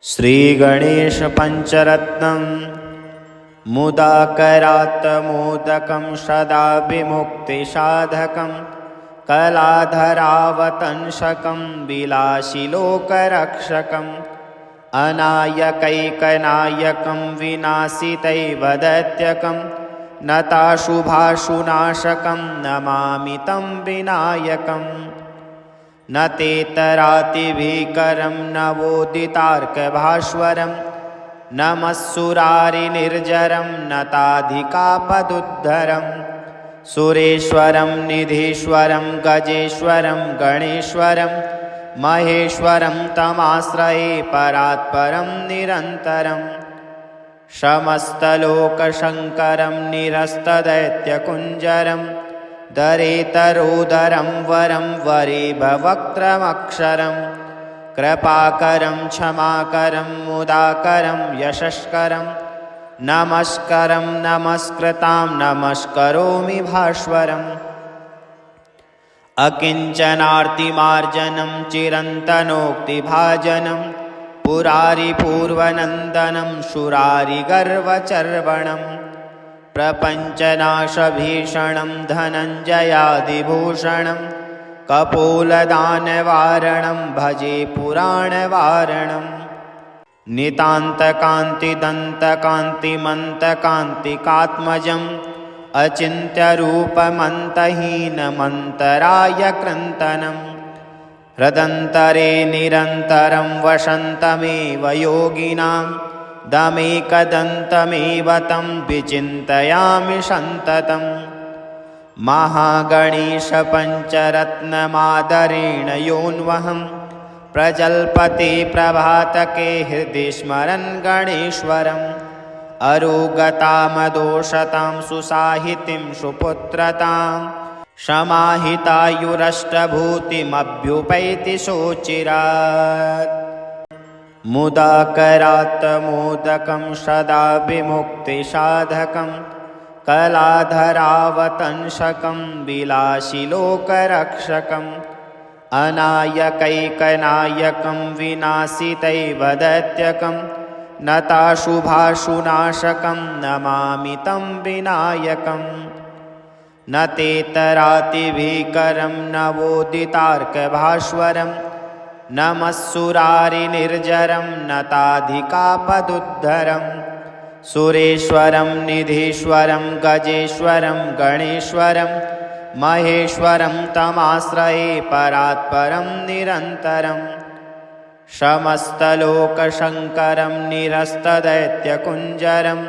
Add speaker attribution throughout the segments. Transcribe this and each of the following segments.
Speaker 1: श्रीगणेशपञ्चरत्नं मुदाकरात्तमोदकं सदा विमुक्तिसाधकं कलाधरावतंसकं विलासिलोकरक्षकम् अनायकैकनायकं विनाशितैवदैत्यकं नताशुभाशुनाशकं नमामि तं विनायकम् न तेतरातिभीकरं नवोदितार्कभास्वरं नमस्सुरारिनिर्जरं नताधिकापदुद्धरं सुरेश्वरं निधीश्वरं गजेश्वरं गणेश्वरं महेश्वरं तमाश्रये परात्परं निरन्तरं समस्तलोकशङ्करं निरस्तदैत्यकुञ्जरं दरेतरोदरं वरं वरेभवक्त्रमक्षरं कृपाकरं क्षमाकरं मुदाकरं यशस्करं नमस्करं नमस्कृतां नमस्करोमि भास्वरम् अकिञ्चनार्तिमार्जनं चिरन्तनोक्तिभाजनं पुरारिपूर्वनन्दनं सुरारिगर्वचर्वणं प्रपञ्चनाशभीषणं धनञ्जयादिभूषणं कपोलदानवारणं भजे पुराणवारणं नितान्तकान्तिदन्तकान्तिमन्तकान्तिकात्मजम् अचिन्त्यरूपमन्तहीनमन्तरायकृन्तनं हृदन्तरे निरन्तरं वसन्तमेव योगिनां दमेकदन्तमेव तं विचिन्तयामि सन्ततं महागणेशपञ्चरत्नमादरेण योऽन्वहं प्रजल्पते प्रभातके हृदि स्मरन् गणेश्वरम् अरोगतामदोषतां सुसाहितिं सुपुत्रतां समाहितायुरष्टभूतिमभ्युपैति सोचिरात् मुदाकरात्तमोदकं सदा विमुक्तिसाधकं कलाधरावतंसकं विलासिलोकरक्षकम् अनायकैकनायकं विनाशितैवदैत्यकं नताशुभाशुनाशकं नमामि तं विनायकम् न तेतरातिभीकरं नवोदितार्कभास्वरं नमस्सुरारिनिर्जरं नताधिकापदुद्धरं सुरेश्वरं निधीश्वरं गजेश्वरं गणेश्वरं महेश्वरं तमाश्रये परात्परं निरन्तरं समस्तलोकशङ्करं निरस्तदैत्यकुञ्जरं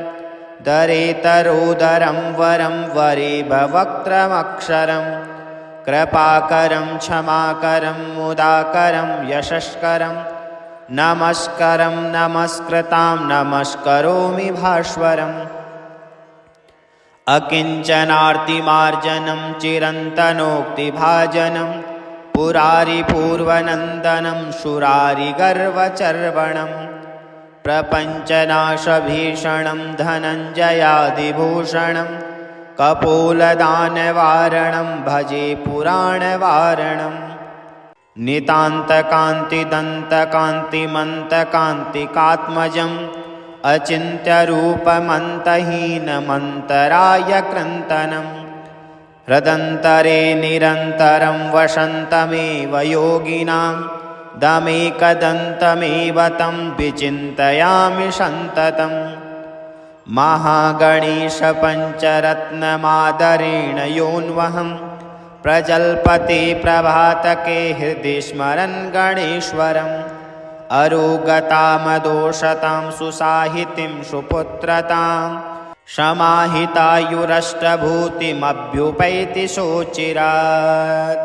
Speaker 1: दरेतरोदरं वरं वरेभवक्त्रमक्षरं कृपाकरं क्षमाकरं मुदाकरं यशस्करं नमस्करं नमस्कृतां नमस्करोमि भास्वरम् अकिञ्चनार्तिमार्जनं चिरन्तनोक्तिभाजनं पुरारिपूर्वनन्दनं सुरारिगर्वचर्वणं प्रपञ्चनाशभीषणं धनञ्जयादिभूषणं कपोलदानवारणं भजे पुराणवारणं नितान्तकान्तिदन्तकान्तिमन्तकान्तिकात्मजम् अचिन्त्यरूपमन्तहीनमन्तरायकृन्तनं हृदन्तरे निरन्तरं वसन्तमेव योगिनां दमेकदन्तमेव तं विचिन्तयामि सन्ततं महागणेशपञ्चरत्नमादरेण योऽन्वहं प्रजल्पते प्रभातके हृदि स्मरन् गणेश्वरम् अरोगतामदोषतां सुसाहितिं सुपुत्रतां समाहितायुरष्टभूतिमभ्युपैति सोचिरात्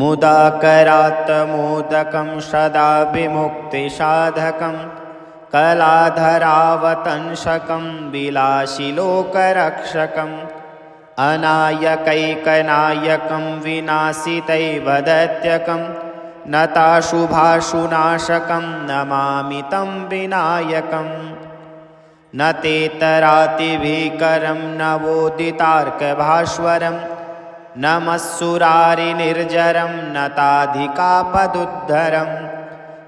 Speaker 1: मुदाकरात्तमोदकं सदा विमुक्तिसाधकं कलाधरावतंसकं विलासिलोकरक्षकम् अनायकैकनायकं विनाशितैवदैत्यकं नताशुभाशुनाशकं नमामि तं विनायकम् न तेतरातिभीकरं नवोदितार्कभास्वरं नमस्सुरारिनिर्जरं नताधिकापदुद्धरं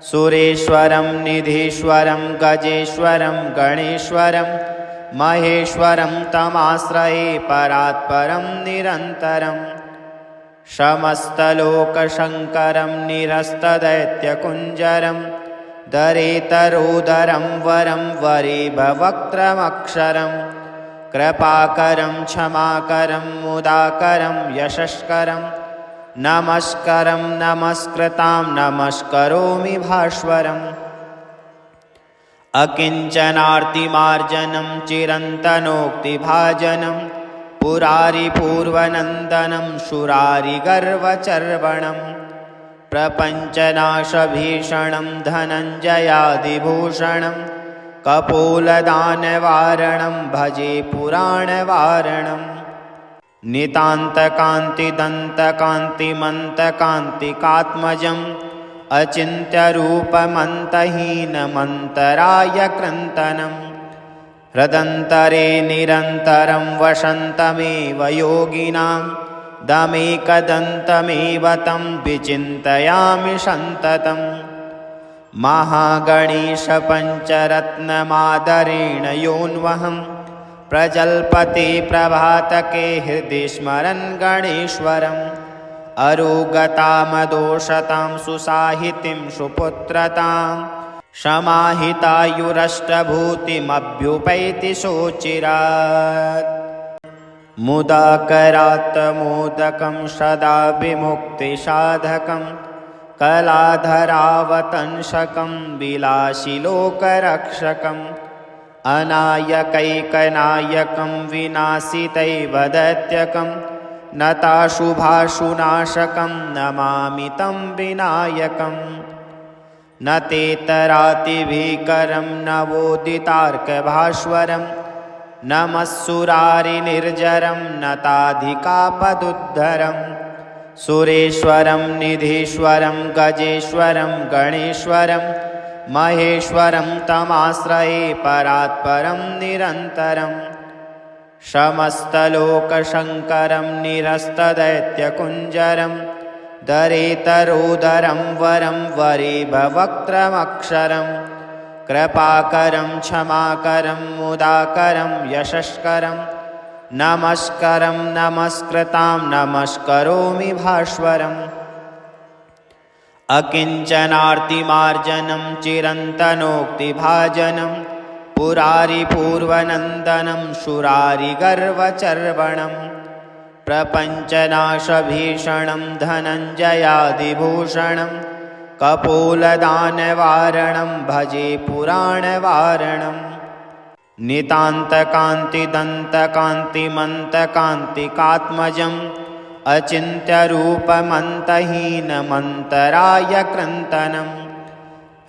Speaker 1: सुरेश्वरं निधीश्वरं गजेश्वरं गणेश्वरं महेश्वरं तमाश्रये परात्परं निरन्तरं समस्तलोकशङ्करं निरस्तदैत्यकुञ्जरं दरेतरोदरं वरं वरेभवक्त्रमक्षरं कृपाकरं क्षमाकरं मुदाकरं यशस्करं नमस्करं नमस्कृतां नमस्करोमि भास्वरम् अकिञ्चनार्तिमार्जनं चिरन्तनोक्तिभाजनं पुरारिपूर्वनन्दनं शूरारिगर्वचर्वणं प्रपञ्चनाशभीषणं धनञ्जयादिभूषणं कपोलदानवारणं भजे पुराणवारणम् नितान्तकान्तिदन्तकान्तिमन्तकान्तिकात्मजम् अचिन्त्यरूपमन्तहीनमन्तरायकृन्तनं हृदन्तरे निरन्तरं वसन्तमेव योगिनां दमेकदन्तमेव तं विचिन्तयामि सन्ततं महागणेशपञ्चरत्नमादरेण योऽन्वहं प्रजल्पते प्रभातके हृदि स्मरन् गणेश्वरम् अरोगतामदोषतां सुसाहितिं सुपुत्रतां समाहितायुरष्टभूतिमभ्युपैति सोचिरात् मुदाकरात्तमोदकं सदा विमुक्तिसाधकं कलाधरावतंसकं विलासिलोकरक्षकम् अनायकैकनायकं विनाशितैव दैत्यकं नताशुभाशुनाशकं नमामि तं विनायकम् न तेतरातिभीकरं नवोदितार्कभास्वरं नमस्सुरारिनिर्जरं नताधिकापदुद्धरं सुरेश्वरं निधीश्वरं गजेश्वरं गणेश्वरं महेश्वरं तमाश्रये परात्परं निरन्तरं समस्तलोकशङ्करं निरस्तदैत्यकुञ्जरं दरेतरोदरं वरं वरेभवक्त्रमक्षरं कृपाकरं क्षमाकरं मुदाकरं यशस्करं नमस्करं नमस्कृतां नमस्करोमि भास्वरम् अकिञ्चनार्तिमार्जनं चिरन्तनोक्तिभाजनं पुरारिपूर्वनन्दनं शूरारिगर्वचर्वणं प्रपञ्चनाशभीषणं धनञ्जयादिभूषणं कपोलदानवारणं भजे पुराणवारणम् नितान्तकान्तिदन्तकान्तिमन्तकान्तिकात्मजम् अचिन्त्यरूपमन्तहीनमन्तरायकृन्तनं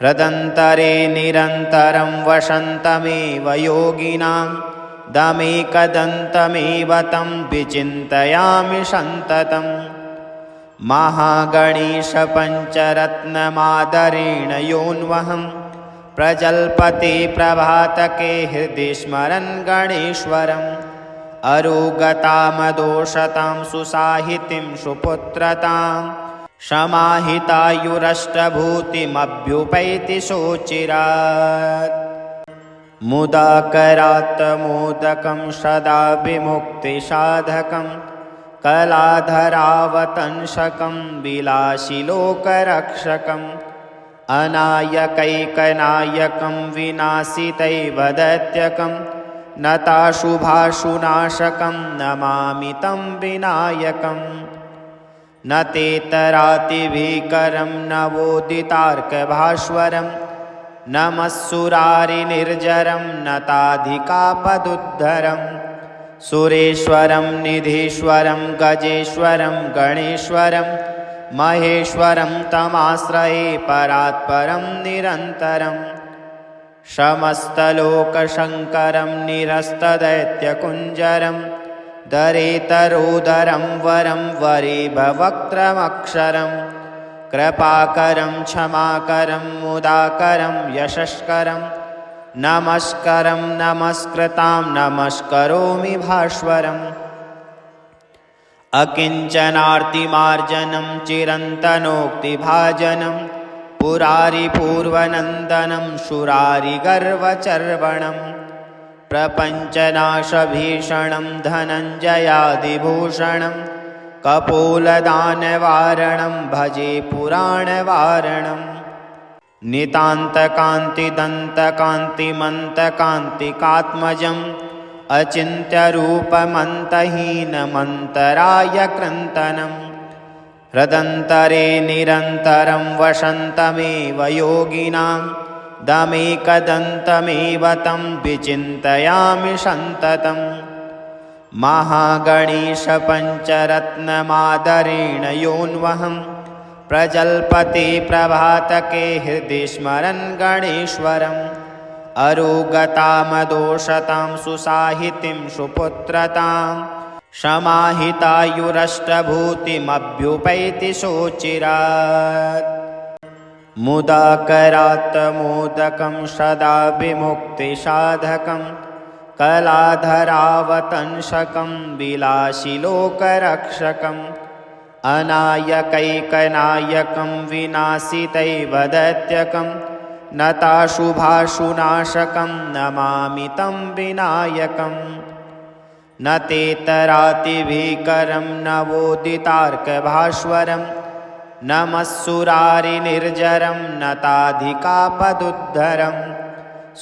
Speaker 1: हृदन्तरे निरन्तरं वसन्तमेव योगिनां दमेकदन्तमेव तं विचिन्तयामि सन्ततं महागणेशपञ्चरत्नमादरेण योऽन्वहं प्रजल्पते प्रभातके हृदि स्मरन् गणेश्वरम् अरोगतामदोषतां सुसाहितिं सुपुत्रतां समाहितायुरष्टभूतिमभ्युपैति सोचिरात् मुदाकरात्तमोदकं सदा विमुक्तिसाधकं कलाधरावतंसकं विलासिलोकरक्षकम् अनायकैकनायकं विनाशितैव दैत्यकं नताशुभाशुनाशकं नमामि तं विनायकम् न तेतरातिभीकरं नवोदितार्कभास्वरं नमस्सुरारिनिर्जरं नताधिकापदुद्धरं सुरेश्वरं निधीश्वरं गजेश्वरं गणेश्वरं महेश्वरं तमाश्रये परात्परं निरन्तरं समस्तलोकशङ्करं निरस्तदैत्यकुञ्जरं दरेतरोदरं वरं वरेभवक्त्रमक्षरं कृपाकरं क्षमाकरं मुदाकरं यशस्करं नमस्करं नमस्कृतां नमस्करोमि भास्वरम् अकिञ्चनार्तिमार्जनं चिरन्तनोक्तिभाजनं पुरारिपूर्वनन्दनं शूरारिगर्वचर्वणं प्रपञ्चनाशभीषणं धनञ्जयादिभूषणं कपोलदानवारणं भजे पुराणवारणम् नितान्तकान्तिदन्तकान्तिमन्तकान्तिकात्मजम् अचिन्त्यरूपमन्तहीनमन्तरायकृन्तनं हृदन्तरे निरन्तरं वसन्तमेव योगिनां दमेकदन्तमेव तं विचिन्तयामि सन्ततम् महागणेशपञ्चरत्नमादरेण योऽन्वहं प्रजल्पते प्रभातके हृदि स्मरन् गणेश्वरम् अरोगतामदोषतां सुसाहितिं सुपुत्रतां समाहितायुरष्टभूतिमभ्युपैति सोचिरात् मुदाकरात्तमोदकं सदा विमुक्तिसाधकं कलाधरावतंसकं विलासिलोकरक्षकम् अनायकैकनायकं विनाशितैव दैत्यकं नताशुभाशुनाशकं नमामि तं विनायकम् न तेतरातिभीकरं नवोदितार्कभास्वरं नमस्सुरारिनिर्जरं नताधिकापदुद्धरं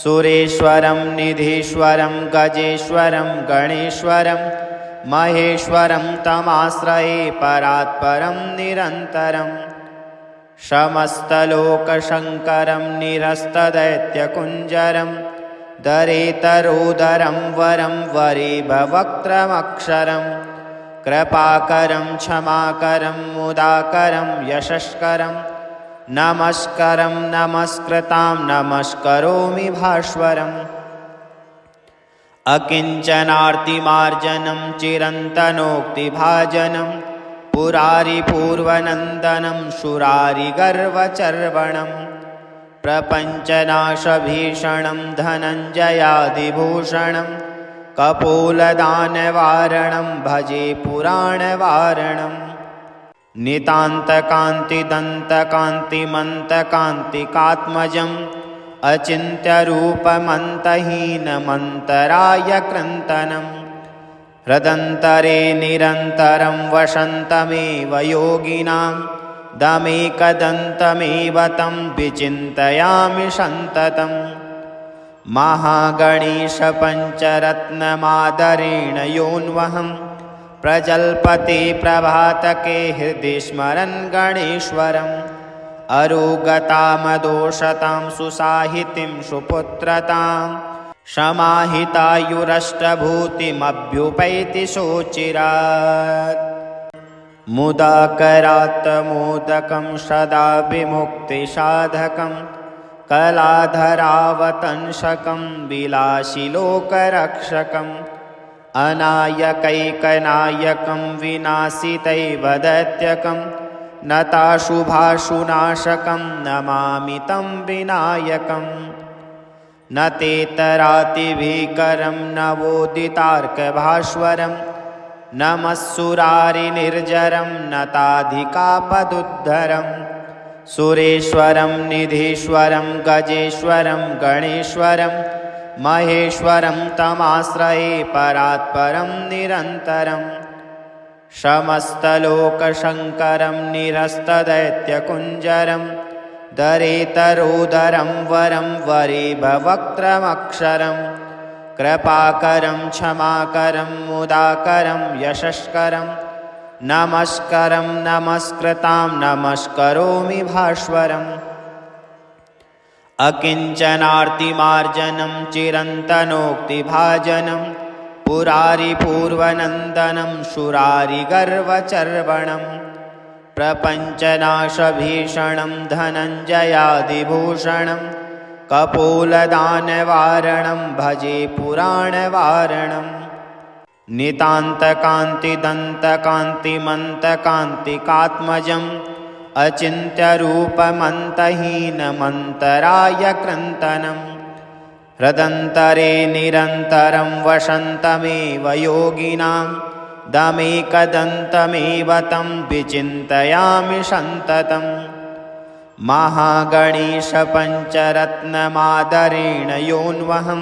Speaker 1: सुरेश्वरं निधीश्वरं गजेश्वरं गणेश्वरं महेश्वरं तमाश्रये परात्परं निरन्तरम् समस्तलोकशङ्करं निरस्तदैत्यकुञ्जरं दरेतरोदरं वरं वरेभवक्त्रमक्षरं कृपाकरं क्षमाकरं मुदाकरं यशस्करं नमस्करं नमस्कृतां नमस्करोमि भास्वरम् अकिञ्चनार्तिमार्जनं चिरन्तनोक्तिभाजनं पुरारिपूर्वनन्दनं शूरारिगर्वचर्वणं प्रपञ्चनाशभीषणं धनञ्जयादिभूषणं कपोलदानवारणं भजे पुराणवारणम् नितान्तकान्तिदन्तकान्तिमन्तकान्तिकात्मजम् अचिन्त्यरूपमन्तहीनमन्तरायकृन्तनं हृदन्तरे निरन्तरं वसन्तमेव योगिनां दमेकदन्तमेव तं विचिन्तयामि सन्ततम् महागणेशपञ्चरत्नमादरेण योऽन्वहं प्रजल्पते प्रभातके हृदि स्मरन् गणेश्वरम् अरोगतामदोषतां सुसाहितिं सुपुत्रतां समाहितायुरष्टभूतिमभ्युपैति सोचिरात् मुदाकरात्तमोदकं सदा विमुक्तिसाधकं कलाधरावतंसकं विलासिलोकरक्षकम् अनायकैकनायकं विनाशितैव दैत्यकं नताशुभाशुनाशकं नमामि तं विनायकम् न तेतरातिभीकरं नवोदितार्कभास्वरं नमस्सुरारिनिर्जरं नताधिकापदुद्धरं सुरेश्वरं निधीश्वरं गजेश्वरं गणेश्वरं महेश्वरं तमाश्रये परात्परं निरन्तरम् समस्तलोकशङ्करं निरस्तदैत्यकुञ्जरं दरेतरोदरं वरं वरेभवक्त्रमक्षरं कृपाकरं क्षमाकरं मुदाकरं यशस्करं नमस्करं नमस्कृतां नमस्करोमि भास्वरम् अकिञ्चनार्तिमार्जनं चिरन्तनोक्तिभाजनं पुरारिपूर्वनन्दनं शूरारिगर्वचर्वणं प्रपञ्चनाशभीषणं धनञ्जयादिभूषणं कपोलदानवारणं भजे पुराणवारणम् नितान्तकान्तिदन्तकान्तिमन्तकान्तिकात्मजम् अचिन्त्यरूपमन्तहीनमन्तरायकृन्तनं हृदन्तरे निरन्तरं वसन्तमेव योगिनां दमेकदन्तमेव तं विचिन्तयामि सन्ततम् महागणेशपञ्चरत्नमादरेण योऽन्वहं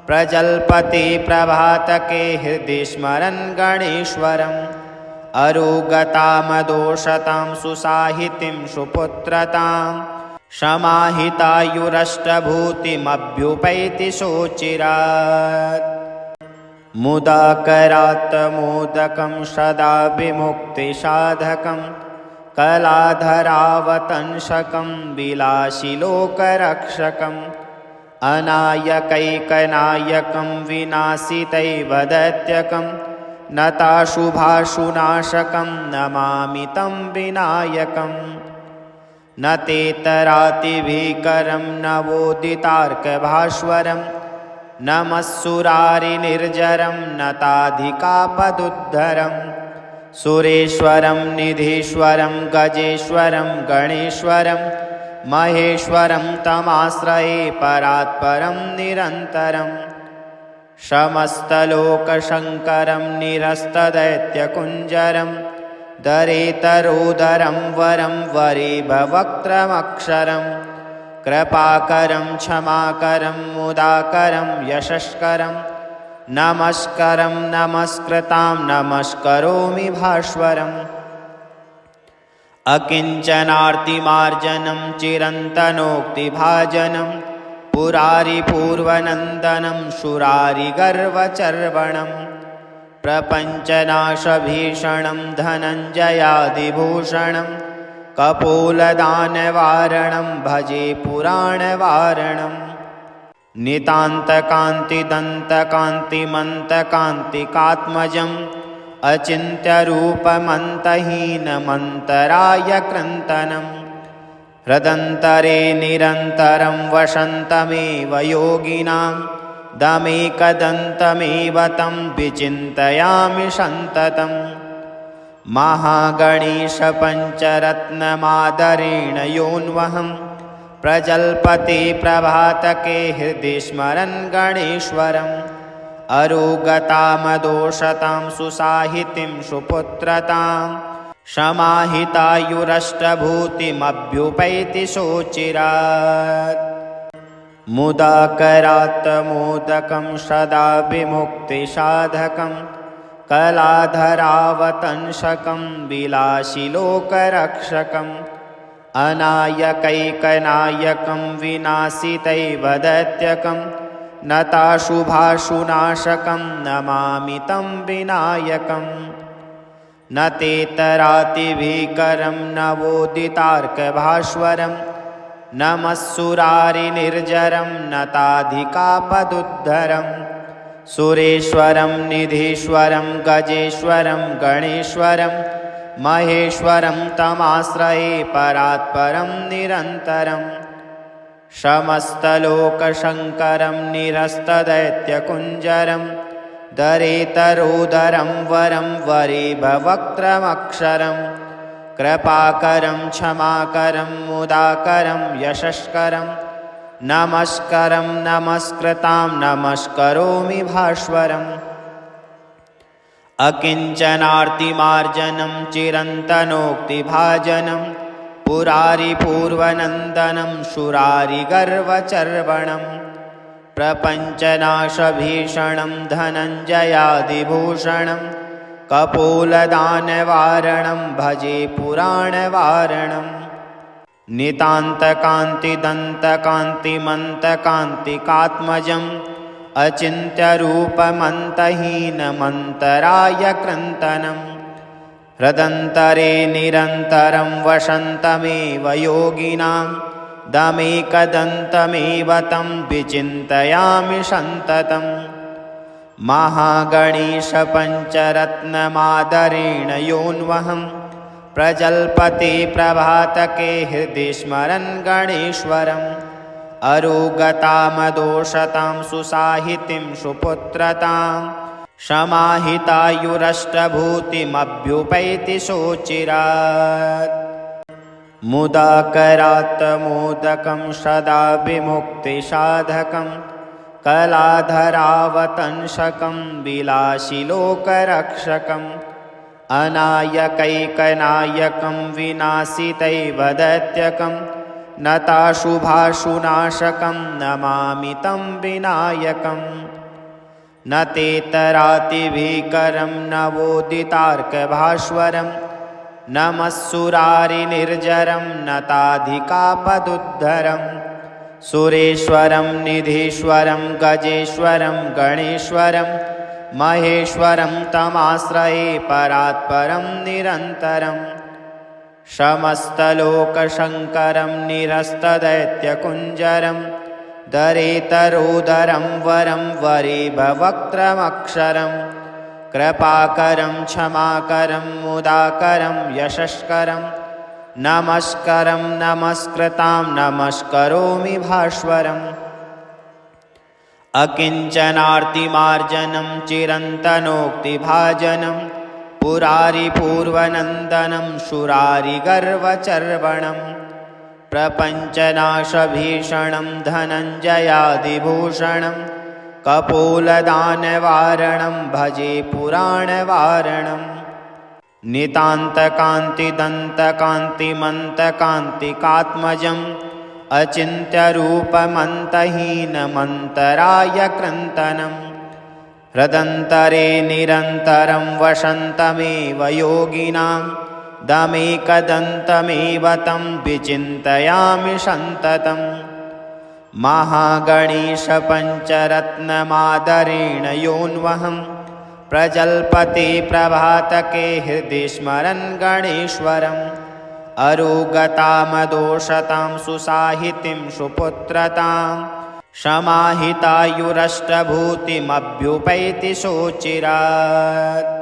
Speaker 1: प्रजल्पते प्रभातके हृदि स्मरन् गणेश्वरम् अरोगतामदोषतां सुसाहितिं सुपुत्रतां समाहितायुरष्टभूतिमभ्युपैति सोचिरात् मुदाकरात् मोदकं सदा विमुक्तिसाधकं कलाधरावतंसकं विलासिलोकरक्षकम् अनायकैकनायकं विनाशितैव दैत्यकं नताशुभाशुनाशकं नमामि तं विनायकम् न तेतरातिभीकरं नवोदितार्कभास्वरं नमस्सुरारिनिर्जरं नताधिकापदुद्धरं सुरेश्वरं निधीश्वरं गजेश्वरं गणेश्वरं महेश्वरं तमाश्रये परात्परं निरन्तरम् समस्तलोकशङ्करं निरस्तदैत्यकुञ्जरं दरेतरोदरं वरं वरेभवक्त्रमक्षरं कृपाकरं क्षमाकरं मुदाकरं यशस्करं नमस्करं नमस्कृतां नमस्करोमि भास्वरम् अकिञ्चनार्तिमार्जनं चिरन्तनोक्तिभाजनं पुरारिपूर्वनन्दनं सुरारिगर्वचर्वणं प्रपञ्चनाशभीषणं धनञ्जयादिभूषणं कपोलदानवारणं भजे पुराणवारणं नितान्तकान्तिदन्तकान्तिमन्तकान्तिकात्मजम् अचिन्त्यरूपमन्तहीनमन्तरायकृन्तनं हृदन्तरे निरन्तरं वसन्तमेव योगिनां दमेकदन्तमेव तं विचिन्तयामि सन्ततं महागणेशपञ्चरत्नमादरेण योऽन्वहं प्रजल्पते प्रभातके हृदि स्मरन् गणेश्वरम् अरोगतामदोषतां सुसाहितिं सुपुत्रतां समाहितायुरष्टभूतिमभ्युपैति सोचिरात् मुदाकरात् मोदकं सदा विमुक्तिसाधकं कलाधरावतंसकं विलासिलोकरक्षकम् अनायकैकनायकं विनाशितैव दैत्यकं नताशुभाशुनाशकं नमामि तं विनायकम् न तेतरातिभीकरं नवोदितार्कभास्वरं नमस्सुरारिनिर्जरं नताधिकापदुद्धरं सुरेश्वरं निधीश्वरं गजेश्वरं गणेश्वरं महेश्वरं तमाश्रये परात्परं निरन्तरम् समस्तलोकशङ्करं निरस्तदैत्यकुञ्जरं दरेतरोदरं वरं वरेभवक्त्रमक्षरं कृपाकरं क्षमाकरं मुदाकरं यशस्करं नमस्करं नमस्कृतां नमस्करोमि भास्वरम् अकिञ्चनार्तिमार्जनं चिरन्तनोक्तिभाजनं पुरारिपूर्वनन्दनं सुरारिगर्वचर्वणं प्रपञ्चनाशभीषणं धनञ्जयादिभूषणं कपोलदानवारणं भजे पुराणवारणं नितान्तकान्तिदन्तकान्तिमन्तकान्तिकात्मजम् अचिन्त्यरूपमन्तहीनमन्तरायकृन्तनं हृदन्तरे निरन्तरं वसन्तमेव योगिनां दमेकदन्तमेव तं विचिन्तयामि सन्ततं महागणेशपञ्चरत्नमादरेण योऽन्वहं प्रजल्पते प्रभातके हृदि स्मरन् गणेश्वरम् अरोगतामदोषतां सुसाहितिं सुपुत्रतां समाहितायुरष्टभूतिमभ्युपैति सोचिरात् मुदाकरात् मोदकं सदा विमुक्तिसाधकं कलाधरावतंसकं विलासिलोकरक्षकम् अनायकैकनायकं विनाशितैव दैत्यकं नताशुभाशुनाशकं नमामि तं विनायकम् न तेतरातिभीकरं नवोदितार्कभास्वरं नमस्सुरारिनिर्जरं नताधिकापदुद्धरं सुरेश्वरं निधीश्वरं गजेश्वरं गणेश्वरं महेश्वरं तमाश्रये परात्परं निरन्तरं समस्तलोकशङ्करं निरस्तदैत्यकुञ्जरं दरेतरोदरं वरं वरेभवक्त्रमक्षरं कृपाकरं क्षमाकरं मुदाकरं यशस्करं नमस्करं नमस्कृतां नमस्करोमि भास्वरम् अकिञ्चनार्तिमार्जनं चिरन्तनोक्तिभाजनं पुरारिपूर्वनन्दनं शूरारिगर्वचर्वणं प्रपञ्चनाशभीषणं धनञ्जयादिभूषणं कपोलदानवारणं भजे पुराणवारणं नितान्तकान्तिदन्तकान्तिमन्तकान्तिकात्मजम् अचिन्त्यरूपमन्तहीनमन्तरायकृन्तनं हृदन्तरे निरन्तरं वसन्तमेव योगिनां दमेकदन्तमेव तं विचिन्तयामि सन्ततं महागणेशपञ्चरत्नमादरेण योऽन्वहं प्रजल्पते प्रभातके हृदि स्मरन् गणेश्वरम् अरोगतामदोषतां सुसाहितिं सुपुत्रतां समाहितायुरष्टभूतिमभ्युपैति सोचिरात्।